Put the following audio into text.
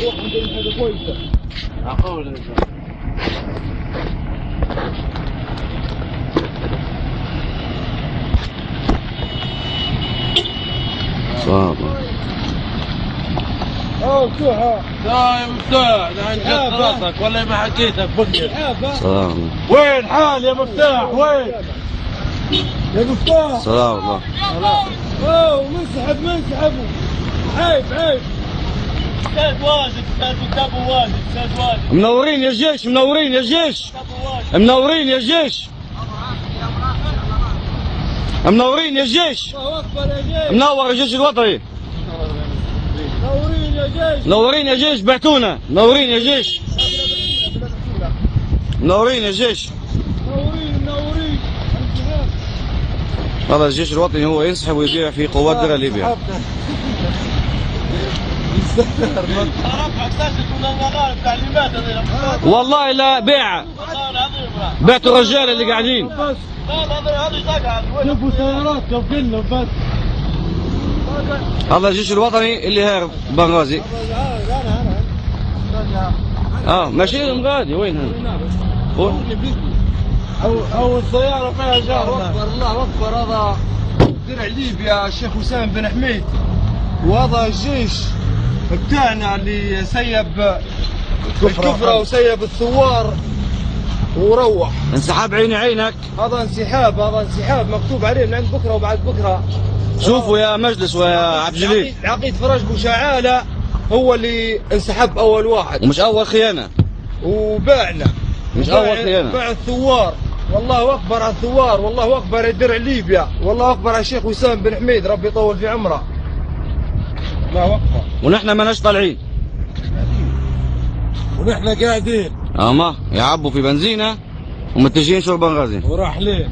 وروح عندهم حاجه كويسه. اقول صعب. مفتوحه. لا يا مفتاح، ده عن جد راسك ولا ما حكيتك بقي. صعب. وين حال يا مفتاح وين؟ يا مفتاح. صعب والله. اوه منسحبوا. عيب. استاذ واجد، استاذ كتابه واجد، استاذ واجد. منورين يا جيش، منورين يا جيش، منورين يا جيش، منورين يا جيش، الله اكبر يا جيش. منور الجيش الوطني، منورين يا جيش. منورين يا جيش، بعتونا، منورين يا جيش، منورين يا جيش. منورين. هذا الجيش الوطني هو ينسحب ويبيع في قوات درع ليبيا. والله لا بيع، بعتوا الرجال اللي قاعدين. شوفوا سيارات كفلنا بس. هذا الجيش الوطني اللي هارب بنغازي. ماشيين غادي وين هذا؟ أول سيارة فيها جار. الله أكبر هذا درع ليبيا الشيخ وسام بن حميد، وهذا الجيش بتاعنا اللي سيب الكفرة وسيب الثوار وروح. انسحاب عيني عينك. هذا انسحاب مكتوب عليه من عند بكرة وبعد بكرة. شوفوا يا مجلس ويا عبد الجليل، عقيد فرج بوشعالة هو اللي انسحب أول واحد، ومش أول خيانة، وباعنا مش أول خيانة، باع الثوار. والله أكبر على الثوار، والله أكبر يا درع ليبيا، والله أكبر على الشيخ وسام بن حميد، ربي يطول في عمره. الله أكبر. ونحن ماناش طالعين، ونحن قاعدين يعبوا في بنزينة ومتجهين شرب بنغازي وراح ليه.